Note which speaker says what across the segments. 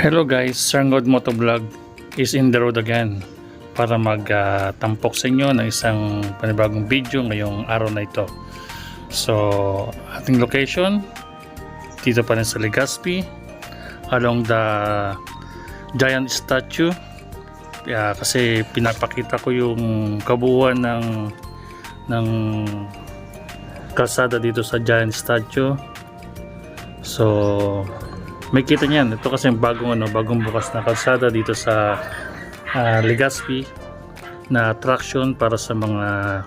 Speaker 1: Hello guys, Sarngod Motovlog is in the road again para magtampok sa inyo ng isang panibagong video ngayong araw na ito. So, ating location dito pa rin sa Legazpi along the giant statue, kasi pinapakita ko yung kabuuan ng kalsada dito sa giant statue. So may kita niyan, ito kasi bagong bukas na kalsada dito sa Legazpi na attraction para sa mga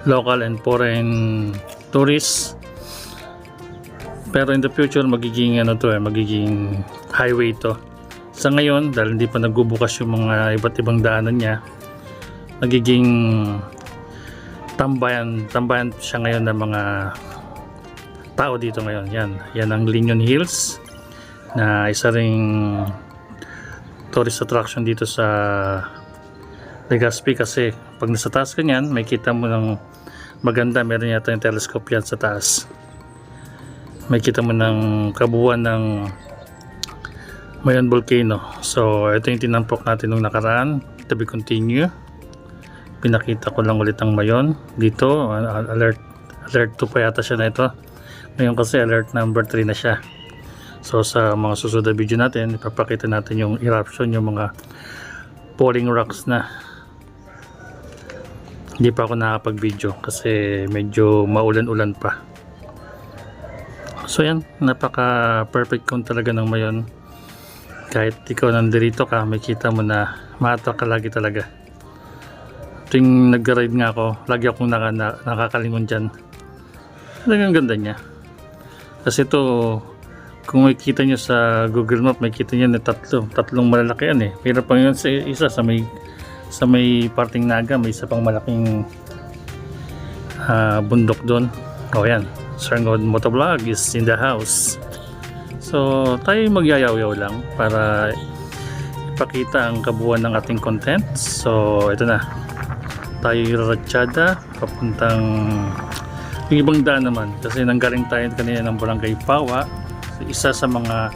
Speaker 1: local and foreign tourists. Pero in the future magiging magiging highway to. Sa ngayon, dahil hindi pa nagbubukas yung mga iba't ibang daanan niya, magiging tambayan siya ngayon ng mga tao dito ngayon. Yan ang Linyon Hills, na isa ring tourist attraction dito sa Legazpi, kasi pag nasa taas ka niyan, may kita mo ng maganda. Meron yata yung telescope yan sa taas. May kita mo ng kabuuan ng Mayon Volcano. So ito yung tinampok natin nung nakaraan. To be continue. Pinakita ko lang ulit ang Mayon dito. Alert 2 pa yata siya na ito. Ngayon kasi alert number 3 na siya. So sa mga susunod na video natin, ipapakita natin yung eruption, yung mga falling rocks na. Hindi pa ako nakapag-video kasi medyo maulan-ulan pa. So yan, napaka perfect cone talaga ng Mayon. Kahit ikaw nandirito ka, may kita mo na ma-attract ka lagi talaga. Tuwing nag-ride nga ako, lagi akong nakakalingon dyan. Talagang ganda niya. Kasi ito, kung makikita nyo sa Google Map, makikita nyo na tatlong malalaki yan eh. Pero pang yun sa isa, sa may parting Naga, may isa pang malaking bundok doon. O yan, Sarngod Motovlog is in the house. So tayo magyayaw-yaw lang para ipakita ang kabuuan ng ating content. So ito na, tayo iraratsyada papuntang yung ibang daan naman, kasi nanggaling tayo kanina ng Barangay Pawa, isa sa mga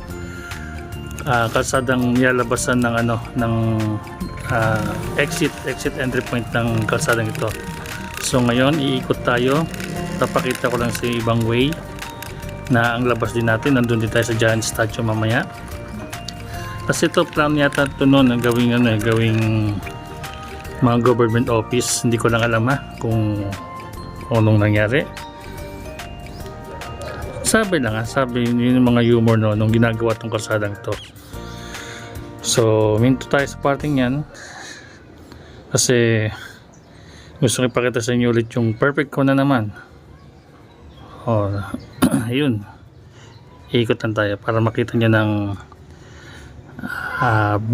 Speaker 1: kalsadang nilalabasan ng exit entry point ng kalsadang ito. So ngayon iikot tayo, tapakita ko lang sa ibang way na ang labas din natin. Nandun din tayo sa giant statue mamaya, kasi ito plan yata ito noon gawing mga government office. Hindi ko lang alam kung anong nangyari. Sabi yun yung mga humor nung ginagawa tong kalsadang to. So minto tayo sa parting yan kasi gusto ko ipakita sa inyo ulit yung perfect cone na naman. Ayun, iikutan tayo para makita nyo ng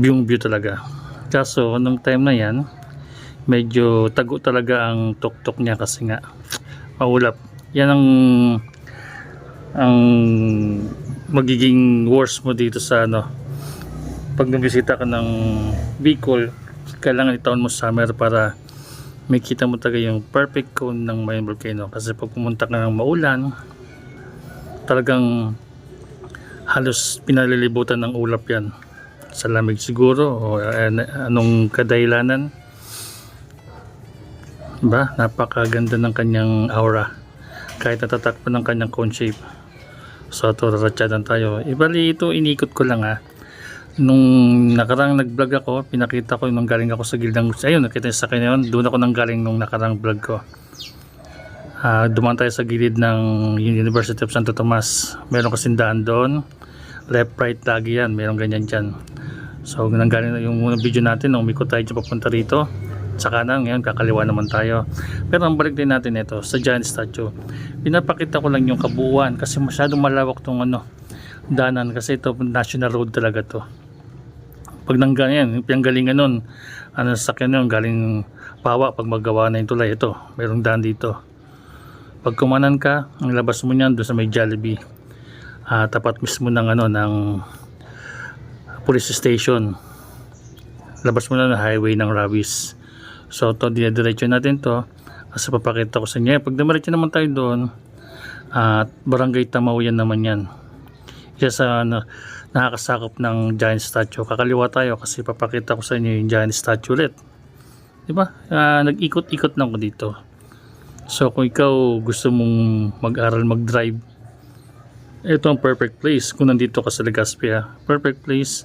Speaker 1: view talaga. Kaso nung time na yan, medyo tago talaga ang tuktok niya kasi nga maulap. Yan ang magiging worst mo dito sa pag nabisita ka ng Bicol. Kailangan itaon mo summer para makita mo talaga yung perfect cone ng Mayon Volcano. Kasi pag pumunta ka ng maulan, talagang halos pinalilibutan ng ulap yan. Sa lamig siguro o anong kadahilanan. Napakaganda ng kanyang aura kahit natatakpan ng kanyang cone shape. So ito, raratsadan tayo. Ibali ito, inikot ko lang nung nakarang nag-vlog ako, pinakita ko nung galing ako sa gildang. Ayun, nakita sa akin yun, doon ako nang galing nung nakarang vlog ko. Dumaan tayo sa gilid ng University of Santo Tomas. Meron kasing daan doon, left right lagi yan, meron ganyan dyan. So nang galing yung unang video natin, nung umikot tayo dyan papunta rito sa kanan, ngayon kakaliwa naman tayo. Pero ang balik din natin ito sa giant statue. Pinapakita ko lang yung kabuuan kasi masyadong malawak tong daanan, kasi ito national road talaga to. Pag nanggaling, yung galingan nun, sakyan nun galing Pawa, pag magawa na yung tulay, ito mayroong daan dito. Pag kumanan ka, ang labas mo niyan doon sa may Jollibee, tapat mismo ng police station. Labas mo na ng highway ng Rawis. So ito, dinadiretso natin to kasi papakita ko sa inyo. Pag dumiretso naman tayo doon, Barangay Tamaw yan naman yan. Isa sa nakakasakop ng giant statue. Kakaliwa tayo kasi papakita ko sa inyo yung giant statue ulit. Diba? Nag-ikot-ikot lang ko dito. So kung ikaw gusto mong mag-aral mag-drive, ito ang perfect place. Kung nandito ka sa Legazpi, perfect place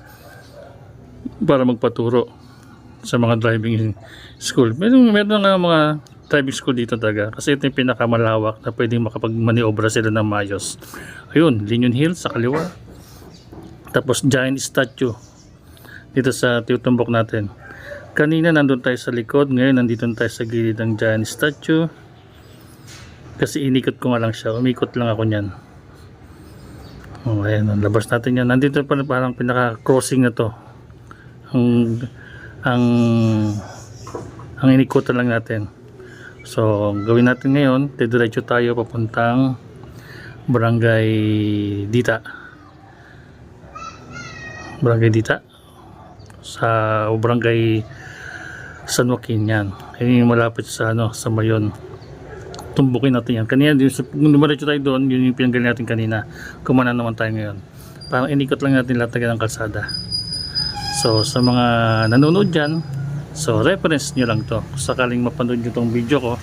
Speaker 1: para magpaturo sa mga driving school. Meron nga mga driving school dito talaga kasi ito yung pinakamalawak na pwedeng makapag-maniobra sila ng maayos. Ayun, Linion Hill sa kaliwa. Tapos giant statue dito sa tinutumbok natin. Kanina nandun tayo sa likod, ngayon nandito tayo sa gilid ng giant statue. Kasi inikot ko nga lang siya, umikot lang ako niyan. Oh, ayan, labas natin yan. Nandito pa parang pinaka-crossing na to. Ang inikutan lang natin. So, gawin natin ngayon, diretso tayo papuntang Barangay Dita. Barangay Dita sa Barangay San Joaquin yan. Ayun yung malapit sa sa Mayon. Tumbukin natin yan. Kanina, kung dumaretso tayo doon, yun yung pinanggaling natin kanina. Kumanan naman tayo ngayon. Parang inikot lang natin lahat ng kalsada. So, sa mga nanonood dyan, so reference nyo lang to. Kung sakaling mapanood nyo tong video ko,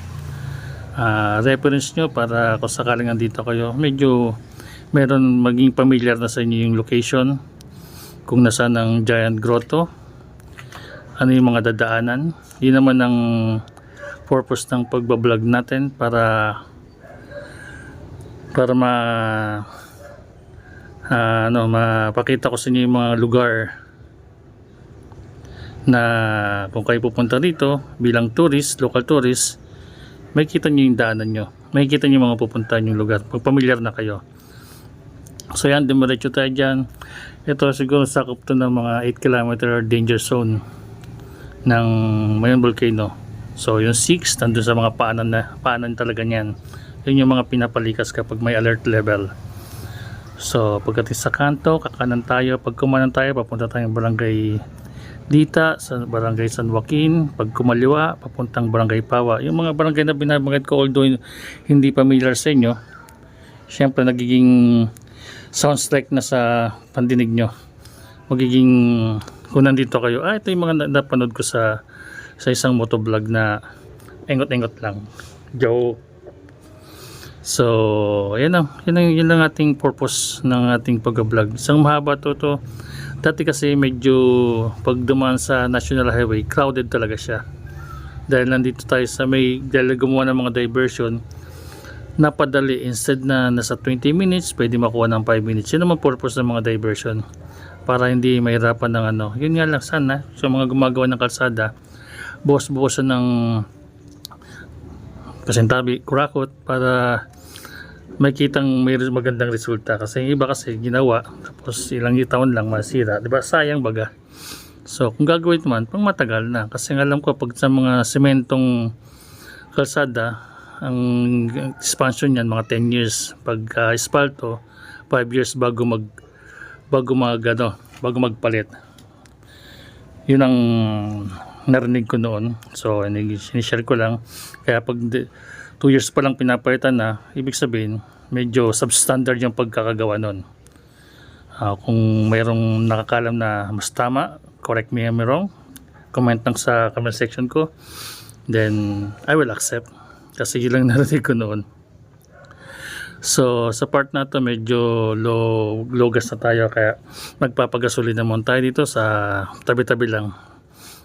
Speaker 1: reference nyo para kung sakaling andito kayo, medyo meron maging familiar na sa inyo yung location. Kung nasaan ang Giant Grotto, ano yung mga dadaanan. Yun naman ang purpose ng pagbablog natin para mapakita ko sa inyo yung mga lugar na kung kayo pupunta dito bilang tourist, local tourist, makikita nyo yung daanan nyo, makikita nyo yung mga pupuntahan yung lugar pag familiar na kayo. So yan, dumiretso tayo dyan. Ito siguro sakop to ng mga 8 km danger zone ng Mayon Volcano. So yung 6 nandun sa mga paanan talaga niyan. Yun yung mga pinapalikas kapag may alert level. So pagdating sa kanto, kakanan tayo. Pag kumanan tayo, papunta tayong Barangay Dita, sa Barangay San Joaquin. Pag kumaliwa, papuntang Barangay Pawa. Yung mga barangay na binabanggit ko, although hindi familiar sa inyo, syempre nagiging sounds like na sa pandinig nyo. Magiging kung nandito kayo, ito yung mga napanood ko sa isang motovlog na engot-engot lang. Joke. So, yun lang ating purpose ng ating pag-vlog. Isang mahaba to. Dati kasi medyo pag dumaan sa National Highway, crowded talaga siya. Dahil nandito tayo sa dahil gumawa ng mga diversion, napadali, instead na nasa 20 minutes, pwede makuha ng 5 minutes. Yun naman purpose ng mga diversion. Para hindi mahirapan ng Yun nga lang sana, sa mga gumagawa ng kalsada, buwas-buwasan ng kasintabi, kurakot, para makitang may magandang resulta. Kasi yung iba kasi ginawa tapos ilang taon lang masira, diba? Sayang baga. So kung gagawin naman pang matagal na, kasi alam ko pag sa mga sementong kalsada, ang expansion niyan mga 10 years. Pag espalto, 5 years bago magpalit. Yun ang narinig ko noon. So sinishare ko lang. Kaya pag 2 years pa lang pinapalitan na, ibig sabihin medyo substandard yung pagkakagawa nun. Kung mayroong nakakalam na mas tama, correct me if I'm wrong, comment lang sa comment section ko, then I will accept, kasi yun lang narinig ko noon. So sa part na to medyo low gas na tayo, kaya magpapagasolina naman tayo dito sa tabi-tabi lang,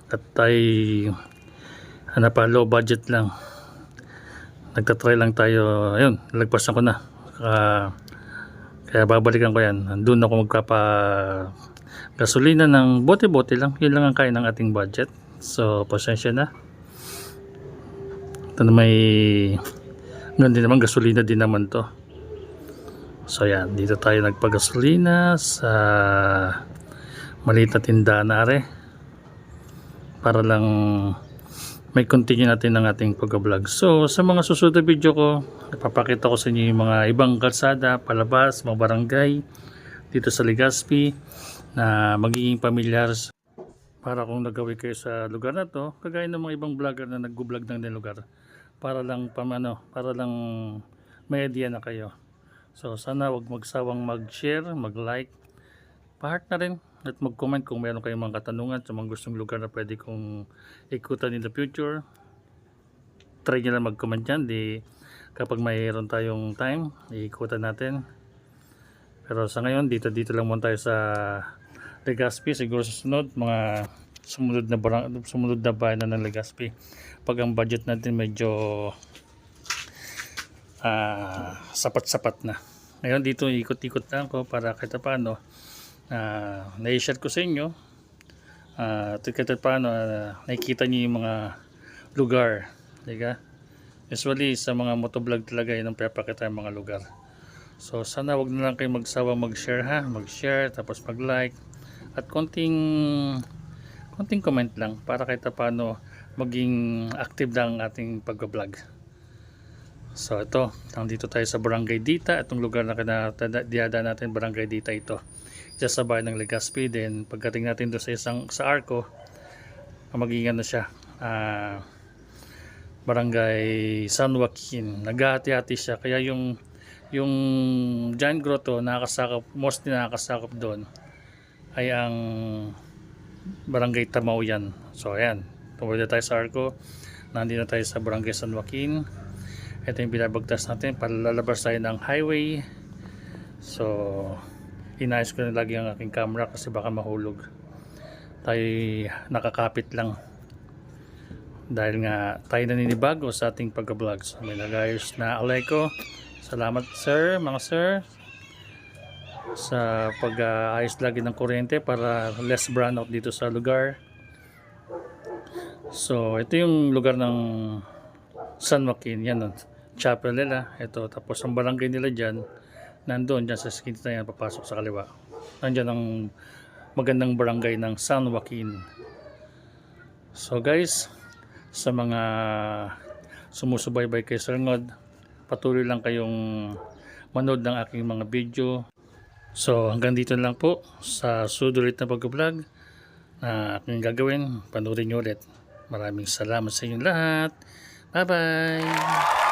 Speaker 1: at tayo low budget lang. Nagtatry lang tayo. Ayun, lagpasan ko na. Kaya babalikan ko yan. Doon ako magpapa gasolina ng bote-bote lang. Yun lang ang kaya ng ating budget. So pasensya na. Ito na may ganun din naman, gasolina din naman to. So yan, dito tayo nagpagasolina sa maliit na tindahan na are, para lang may continue natin ng ating pag-vlog. So sa mga susunod na video ko, ipapakita ko sa inyo yung mga ibang kalsada, palabas, mga barangay dito sa Legazpi na magiging pamilyar, para kung nagawi kayo sa lugar na to, kagaya ng mga ibang vlogger na nag-vlog ng lugar, para lang may idea na kayo. So sana wag magsawang mag-share, mag-like, pa-heart na rin at mag-comment kung meron kayong mga katanungan sa mga gustong lugar na pwede kong ikutan in the future. Try nyo lang mag-comment dyan, di kapag mayroon tayong time, iikutan natin. Pero sa ngayon, dito lang muna tayo sa Legazpi. Siguro susunod, mga sumunod na bayan na ng Legazpi. Pag ang budget natin medyo sapat-sapat na. Ngayon dito ikot-ikot lang ko para kahit paano na-share ko sa inyo. Kahit paano nakikita niyo yung mga lugar. Diba? Usually sa mga motovlog talaga yun ang pinapakita yung mga lugar. So sana wag na lang kayo magsawa mag-share ha. Mag-share tapos mag-like at konting comment lang para kahit paano maging active lang ang ating pag-vlog. So ito, nandito tayo sa Barangay Dita. Itong lugar na dinadaan natin, Barangay Dita ito. Diyan sa bayan ng Legazpi. Then pagdating natin doon sa Arco, magiging ano siya, Barangay San Joaquin. Naghahati-hati siya. Kaya yung Giant Grotto mostly nakakasakop doon ay ang Barangay Tamao yan. So ayan, tumuloy tayo sa Arco. Nandito tayo sa Barangay San Joaquin. Ito yung binabagtas natin para lalabas tayo ng highway. So inayos ko na lagi ang aking camera kasi baka mahulog. Tayo nakakapit lang dahil nga tayo naninibago sa ating pag-vlog. So may nagayos na Aleco. Salamat sir, mga sir, sa pag-ayos lagi ng kuryente para less brownout dito sa lugar. So ito yung lugar ng San Joaquin. Yan, chapel nila. Ito, tapos ang barangay nila dyan, nandoon dyan sa skin na yan, papasok sa kaliwa. Nandyan ang magandang barangay ng San Joaquin. So guys, sa mga sumusubaybay kay Sir Ngod, patuloy lang kayong manood ng aking mga video. So hanggang dito lang po sa sudulit na pag-vlog na aking gagawin. Panoorin nyo ulit. Maraming salamat sa inyong lahat. Bye bye!